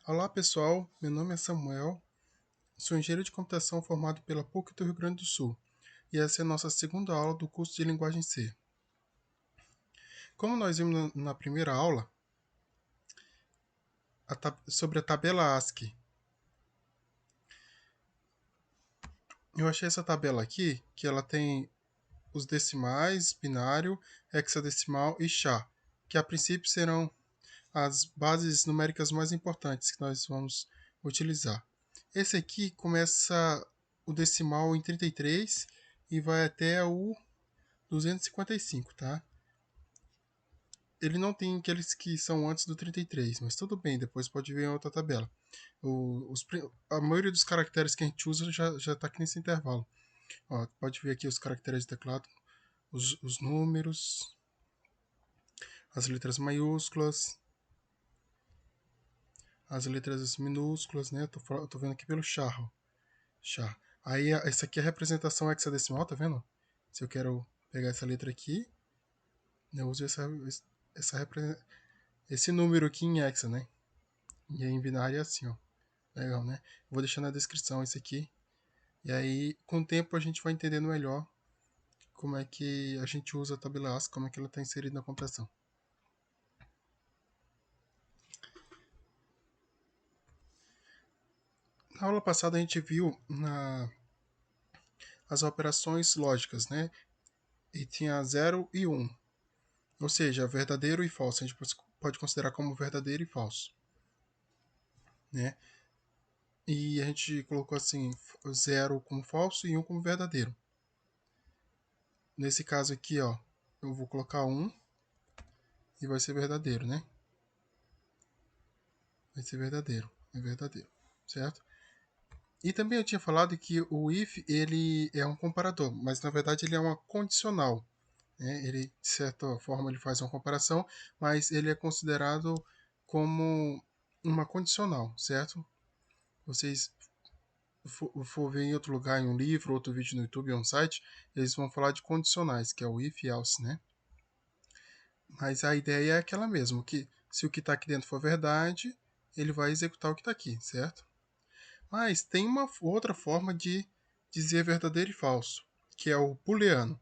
Olá pessoal, meu nome é Samuel, sou engenheiro de computação formado pela PUC do Rio Grande do Sul e essa é a nossa segunda aula do curso de linguagem C. Como nós vimos na primeira aula sobre a tabela ASCII, eu achei essa tabela aqui que ela tem os decimais, binário, hexadecimal e char, que a princípio serão as bases numéricas mais importantes que nós vamos utilizar. Esse aqui começa o decimal em 33 e vai até o 255, tá? Ele não tem aqueles que são antes do 33, mas tudo bem, depois pode ver em outra tabela. A maioria dos caracteres que a gente usa já está aqui nesse intervalo. Ó, pode ver aqui os caracteres de teclado, os números, as letras maiúsculas, as letras minúsculas, né? Tô vendo aqui pelo char, ó. Char. Aí, essa aqui é a representação hexadecimal, tá vendo? Se eu quero pegar essa letra aqui, eu uso essa esse número aqui em hexa, né? E aí em binário é assim, ó. Legal, né? Vou deixar na descrição esse aqui. E aí, com o tempo, a gente vai entendendo melhor como é que a gente usa a tabela ASCII, como é que ela está inserida na computação. Na aula passada, a gente viu as operações lógicas, né? E tinha 0 e 1. Ou seja, verdadeiro e falso. A gente pode considerar como verdadeiro e falso, né? E a gente colocou assim, 0 como falso e 1 como verdadeiro. Nesse caso aqui, ó, eu vou colocar 1 e vai ser verdadeiro, né? Vai ser verdadeiro, é verdadeiro, certo? E também eu tinha falado que o if ele é um comparador, mas na verdade ele é uma condicional, né? Ele de certa forma ele faz uma comparação, mas ele é considerado como uma condicional, certo? Vocês for ver em outro lugar, em um livro, outro vídeo no YouTube, ou um site, eles vão falar de condicionais, que é o if e else, né? Mas a ideia é aquela mesma, que se o que está aqui dentro for verdade, ele vai executar o que está aqui, certo? Mas tem uma outra forma de dizer verdadeiro e falso, que é o booleano.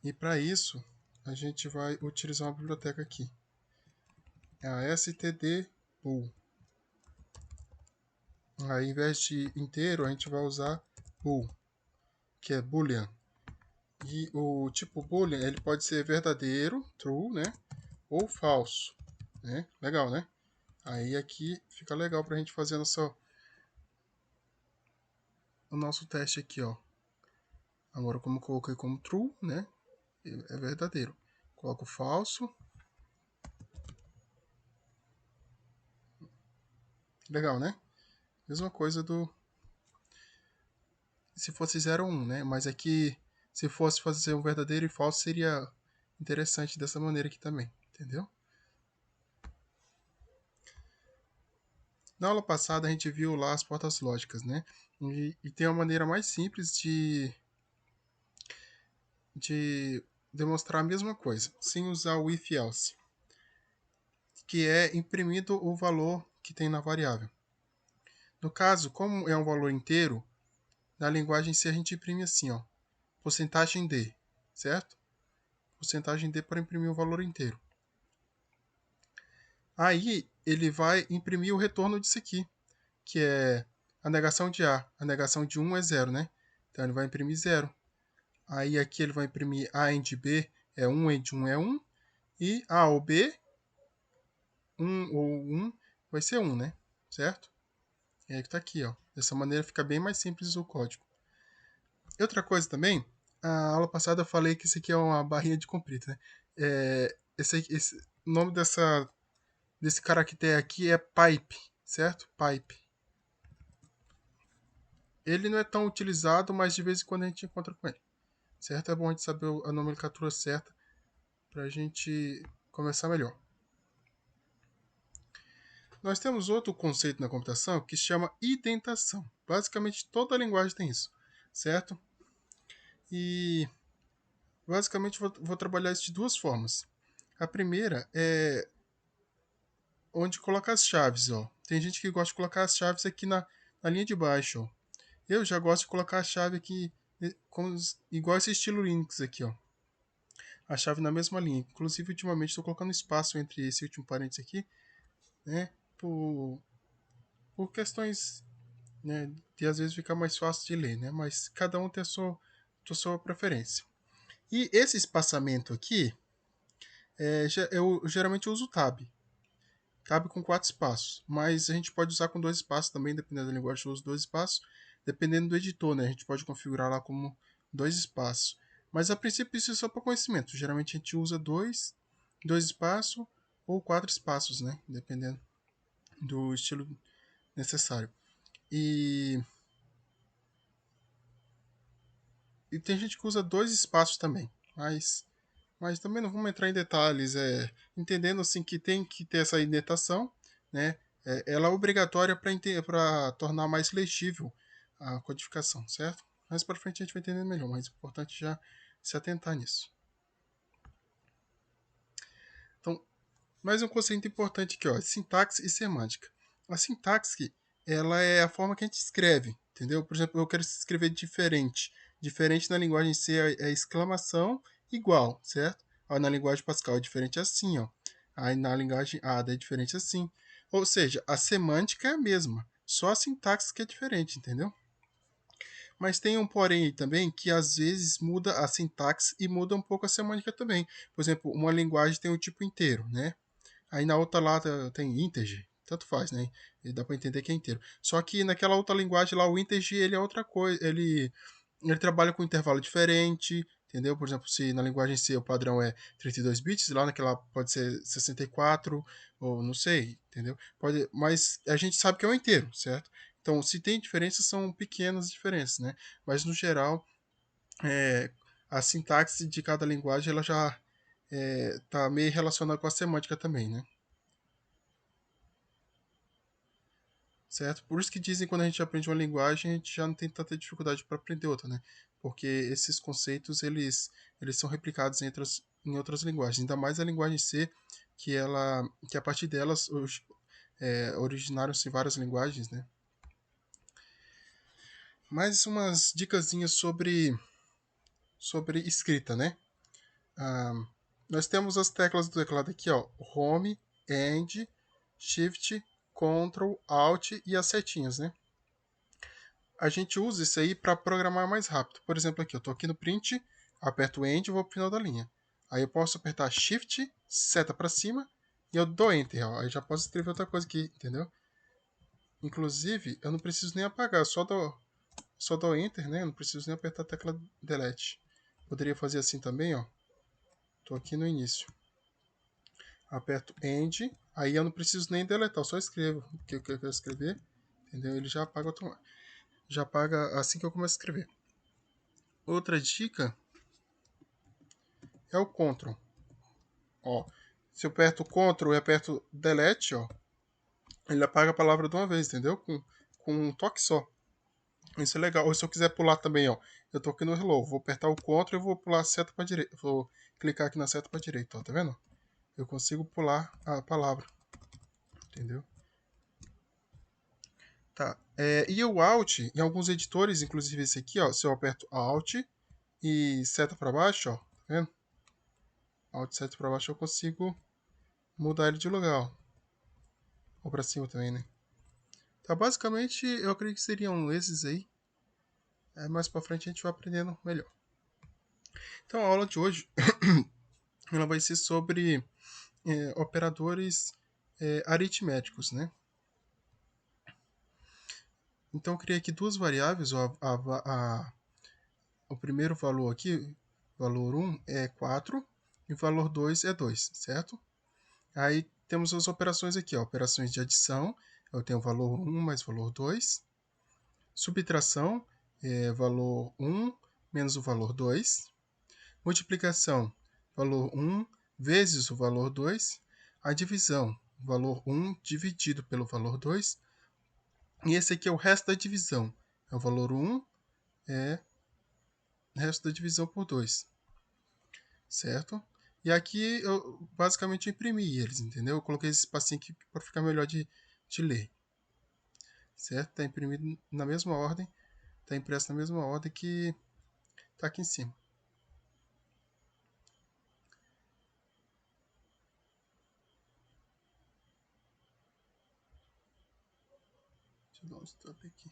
E para isso, a gente vai utilizar uma biblioteca aqui. É a stdbool. Aí, ao invés de inteiro, a gente vai usar bool, que é boolean. E o tipo boolean, ele pode ser verdadeiro, true, né? Ou falso, né? Legal, né? Aí aqui fica legal para a gente fazer o nosso teste aqui, ó. Agora, como eu coloquei como true, né? É verdadeiro. Coloco falso. Legal, né? Mesma coisa do se fosse 0 ou 1, né? Mas aqui, se fosse fazer um verdadeiro e falso, seria interessante dessa maneira aqui também, entendeu? Na aula passada a gente viu lá as portas lógicas, né? E tem uma maneira mais simples de demonstrar a mesma coisa, sem usar o if else, que é imprimindo o valor que tem na variável. No caso, como é um valor inteiro, na linguagem C a gente imprime assim, ó, porcentagem D, certo? Porcentagem D para imprimir o valor inteiro. Aí ele vai imprimir o retorno disso aqui, que é a negação de A. A negação de 1 é 0, né? Então ele vai imprimir 0. Aí aqui ele vai imprimir A end B é 1 end 1 é 1. E A ou B, 1 ou 1 vai ser 1, né? Certo? E aí que tá aqui, ó. Dessa maneira fica bem mais simples o código. E outra coisa também, a aula passada eu falei que isso aqui é uma barrinha de comprida, né? O nome desse caractere aqui é pipe, certo? Pipe. Ele não é tão utilizado, mas de vez em quando a gente encontra com ele, certo? É bom a gente saber a nomenclatura certa para a gente começar melhor. Nós temos outro conceito na computação que se chama indentação. Basicamente toda a linguagem tem isso, certo? E basicamente vou trabalhar isso de duas formas. A primeira é onde coloca as chaves, ó. Tem gente que gosta de colocar as chaves aqui na linha de baixo, ó. Eu já gosto de colocar a chave aqui, igual esse estilo Linux aqui, ó. A chave na mesma linha. Inclusive, ultimamente, estou colocando espaço entre esse último parênteses aqui, né? Por questões, né, de às vezes ficar mais fácil de ler, né? Mas cada um tem a sua preferência. E esse espaçamento aqui, eu geralmente uso tab. Tab com 4 espaços, mas a gente pode usar com 2 espaços também, dependendo da linguagem, eu uso 2 espaços. Dependendo do editor, né? A gente pode configurar lá como 2 espaços. Mas a princípio isso é só para conhecimento. Geralmente a gente usa 2 espaços ou 4 espaços, né? Dependendo do estilo necessário. E tem gente que usa 2 espaços também, mas também não vamos entrar em detalhes, entendendo assim que tem que ter essa indentação, né? Ela é obrigatória para tornar mais legível a codificação, certo? Mais para frente a gente vai entender melhor, mas é importante já se atentar nisso. Então, mais um conceito importante aqui, ó, sintaxe e semântica. A sintaxe, ela é a forma que a gente escreve, entendeu? Por exemplo, eu quero escrever diferente. Diferente na linguagem C é exclamação igual, certo? Aí na linguagem Pascal é diferente assim, ó. Aí na linguagem ADA é diferente assim. Ou seja, a semântica é a mesma, só a sintaxe que é diferente, entendeu? Mas tem um porém aí também que às vezes muda a sintaxe e muda um pouco a semântica também. Por exemplo, uma linguagem tem um tipo inteiro, né? Aí na outra lá tem integer, tanto faz, né? E dá para entender que é inteiro. Só que naquela outra linguagem lá, o integer ele é outra coisa, ele trabalha com intervalo diferente, entendeu? Por exemplo, se na linguagem C o padrão é 32 bits, lá naquela pode ser 64 ou não sei, entendeu? Pode, mas a gente sabe que é um inteiro, certo? Então, se tem diferenças, são pequenas diferenças, né? Mas no geral, é, a sintaxe de cada linguagem ela já está meio relacionada com a semântica também, né? Certo? Por isso que dizem que quando a gente aprende uma linguagem, a gente já não tem tanta dificuldade para aprender outra, né? Porque esses conceitos, eles são replicados em outras linguagens, ainda mais a linguagem C, que a partir delas originaram-se várias linguagens, né? Mais umas dicasinhas sobre escrita, né? Ah, nós temos as teclas do teclado aqui, ó, Home, End, Shift, Ctrl, Alt e as setinhas, né? A gente usa isso aí para programar mais rápido. Por exemplo, aqui eu estou aqui no print, aperto End e vou para o final da linha. Aí eu posso apertar Shift, seta para cima e eu dou Enter. Ó. Aí já posso escrever outra coisa aqui, entendeu? Inclusive, eu não preciso nem apagar, só dou Enter, né? Eu não preciso nem apertar a tecla Delete. Poderia fazer assim também, ó. Estou aqui no início. Aperto End, aí eu não preciso nem deletar, eu só escrevo o que eu quero escrever, entendeu? Ele já apaga automático. Já apaga assim que eu começo a escrever. Outra dica é o Ctrl. Ó, se eu aperto Ctrl e aperto Delete, ó, ele apaga a palavra de uma vez, entendeu? Com um toque só. Isso é legal. Ou se eu quiser pular também, ó, eu tô aqui no Hello, vou apertar o Ctrl e vou pular a seta para direita. Vou clicar aqui na seta para direita, ó, tá vendo? Eu consigo pular a palavra, entendeu? Tá. E o Alt, em alguns editores, inclusive esse aqui, ó, se eu aperto Alt e seta para baixo, ó, tá vendo? Alt e seta para baixo eu consigo mudar ele de lugar, ó. Ou para cima também, né? Tá, basicamente, eu acredito que seriam esses aí. Mais pra frente a gente vai aprendendo melhor. Então, a aula de hoje ela vai ser sobre operadores aritméticos, né? Então, eu criei aqui duas variáveis. O primeiro valor aqui, valor 1, é 4 e o valor 2 é 2, certo? Aí temos as operações aqui, ó, operações de adição. Eu tenho o valor 1 mais valor 2. Subtração, valor 1 menos o valor 2. Multiplicação, valor 1 vezes o valor 2. A divisão, valor 1 dividido pelo valor 2. E esse aqui é o resto da divisão. É o valor 1, é o resto da divisão por 2. Certo? E aqui eu basicamente imprimi eles, entendeu? Eu coloquei esse espacinho aqui para ficar melhor de ler, certo? Tá imprimido na mesma ordem, tá impresso na mesma ordem que tá aqui em cima. Deixa eu dar um stop aqui.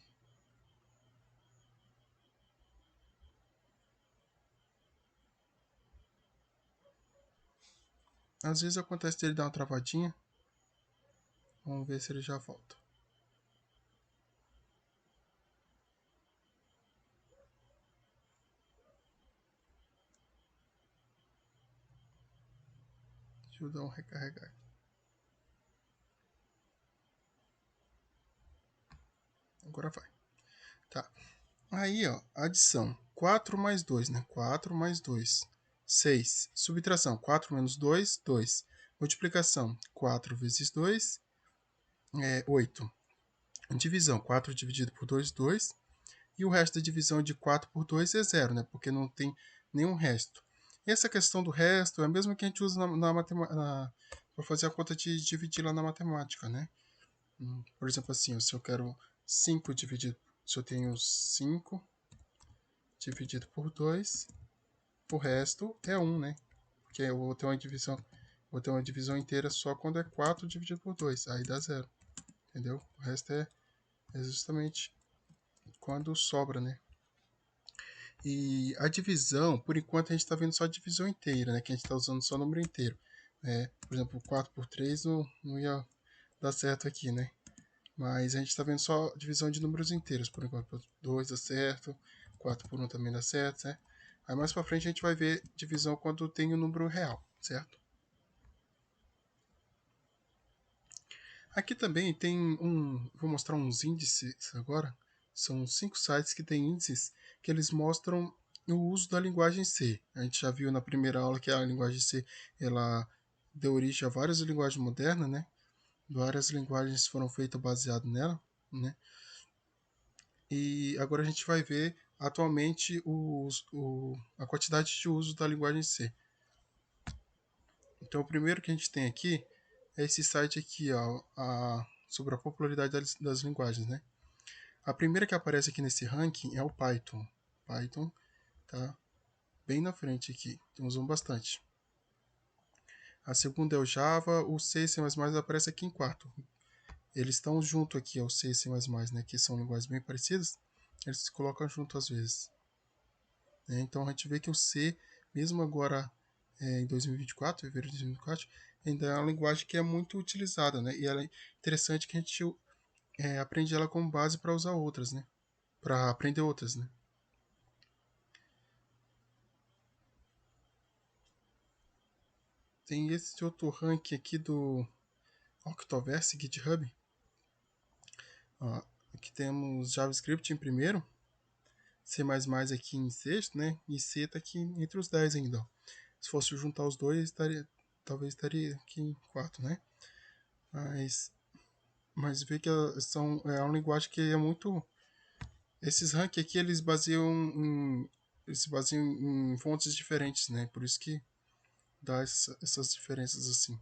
Às vezes acontece dele dar uma travadinha. Vamos ver se ele já volta. Deixa eu dar um recarregar. Agora vai. Tá. Aí, ó, adição. 4 mais 2, né? 4 mais 2. 6. Subtração. 4 menos 2, 2. Multiplicação. 4 vezes 2 é 8. Divisão. 4 dividido por 2, 2. E o resto da divisão de 4 por 2 é 0, né? Porque não tem nenhum resto. E essa questão do resto é a mesma que a gente usa na matemática, para fazer a conta de dividir lá na matemática, né? Por exemplo, assim, se eu quero 5 dividido, se eu tenho 5 dividido por 2, o resto é 1, né? Porque eu vou ter uma divisão inteira só quando é 4 dividido por 2, aí dá 0, entendeu? O resto é justamente quando sobra, né? E a divisão, por enquanto a gente está vendo só a divisão inteira, né? Que a gente está usando só o número inteiro. Por exemplo, 4 por 3 não ia dar certo aqui, né? Mas a gente está vendo só divisão de números inteiros, por enquanto. 2 dá certo, 4 por 1 também dá certo, né? Aí mais para frente a gente vai ver divisão quando tem o número real, certo? Aqui também tem vou mostrar uns índices agora. São 5 sites que têm índices que eles mostram o uso da linguagem C. A gente já viu na primeira aula que a linguagem C ela deu origem a várias linguagens modernas, né? Várias linguagens foram feitas baseado nela, né? E agora a gente vai ver atualmente a quantidade de uso da linguagem C. Então, o primeiro que a gente tem aqui é esse site aqui, ó, sobre a popularidade das linguagens, né? A primeira que aparece aqui nesse ranking é o Python. Python tá bem na frente aqui, então usam bastante. A segunda é o Java, o C e C++ aparece aqui em quarto. Eles estão junto aqui ao C e C++, né, que são linguagens bem parecidas, eles se colocam junto às vezes. Então a gente vê que o C, mesmo agora em 2024, fevereiro de 2024, ainda é uma linguagem que é muito utilizada, né? E ela é interessante que a gente aprende ela como base para usar outras, né? Para aprender outras, né? Tem esse outro ranking aqui do Octoverse GitHub. Ó, aqui temos JavaScript em primeiro, C++ aqui em sexto, né? E C está aqui entre os 10 ainda. Ó. Se fosse juntar os dois, talvez estaria aqui em quarto, né? Mas vê que é uma linguagem que é muito. Esses rankings aqui eles se baseiam em fontes diferentes, né? Por isso que dá essas diferenças assim.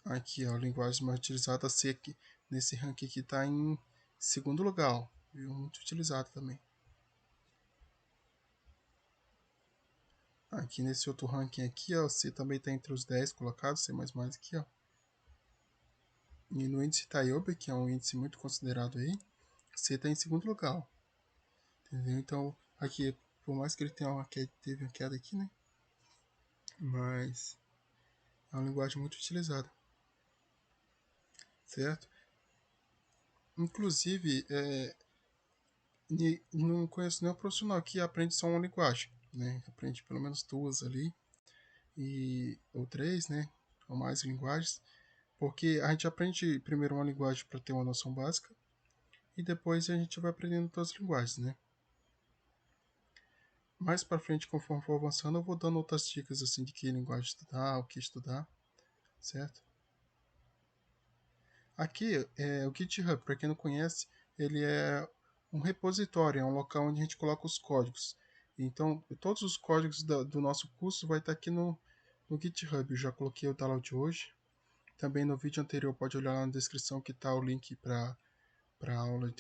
Aqui, ó, a linguagem mais utilizada, a C aqui, nesse ranking aqui está em segundo lugar, ó, viu? Muito utilizado também. Aqui nesse outro ranking aqui, ó, C também está entre os 10 colocados, C++ aqui, ó. E no índice Taioba, que é um índice muito considerado aí, C está em segundo lugar, ó. Entendeu? Então, aqui, por mais que ele tenha teve uma queda aqui, né? Mas é uma linguagem muito utilizada, certo? Inclusive, não conheço nenhum profissional que aprende só uma linguagem, né? Aprende pelo menos duas ali, ou três, né? Ou mais linguagens, porque a gente aprende primeiro uma linguagem para ter uma noção básica, e depois a gente vai aprendendo outras linguagens, né? Mais para frente, conforme for avançando, eu vou dando outras dicas assim de que linguagem estudar, o que estudar, certo? Aqui, o GitHub, para quem não conhece, ele é um repositório, é um local onde a gente coloca os códigos. Então, todos os códigos do nosso curso vai estar aqui no GitHub. Eu já coloquei o download de hoje. Também no vídeo anterior, pode olhar lá na descrição que está o link para a aula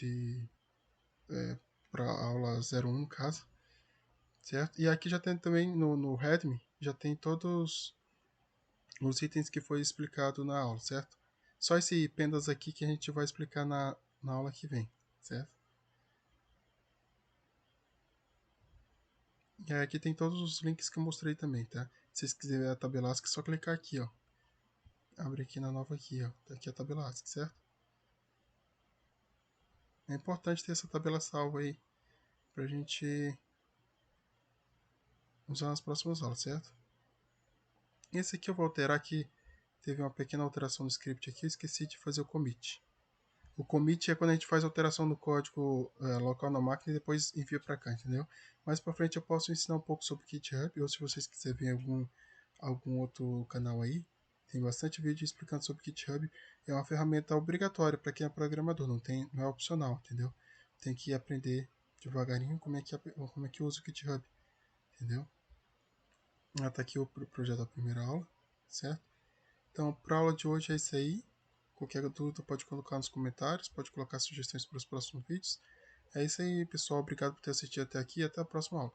para aula 01, no caso, certo? E aqui já tem também no Redmi, já tem todos os itens que foi explicado na aula, certo? Só esse pandas aqui que a gente vai explicar na aula que vem, certo? E aqui tem todos os links que eu mostrei também, tá? Se vocês quiserem a tabela ASCII, é só clicar aqui, ó. Abre aqui na nova aqui, ó. Tá aqui a tabela ASCII, certo? É importante ter essa tabela salva aí pra gente usar nas próximas aulas, certo? Esse aqui eu vou alterar aqui. Teve uma pequena alteração no script aqui, eu esqueci de fazer o commit. O commit é quando a gente faz alteração no código local na máquina e depois envia para cá, entendeu? Mais para frente eu posso ensinar um pouco sobre o GitHub, ou se vocês quiserem ver algum outro canal aí, tem bastante vídeo explicando sobre o GitHub. É uma ferramenta obrigatória para quem é programador, não é opcional, entendeu? Tem que aprender devagarinho como é que usa o GitHub, entendeu? Tá aqui o projeto da primeira aula, certo? Então, para a aula de hoje é isso aí. Qualquer dúvida pode colocar nos comentários, pode colocar sugestões para os próximos vídeos. É isso aí, pessoal. Obrigado por ter assistido até aqui e até a próxima aula.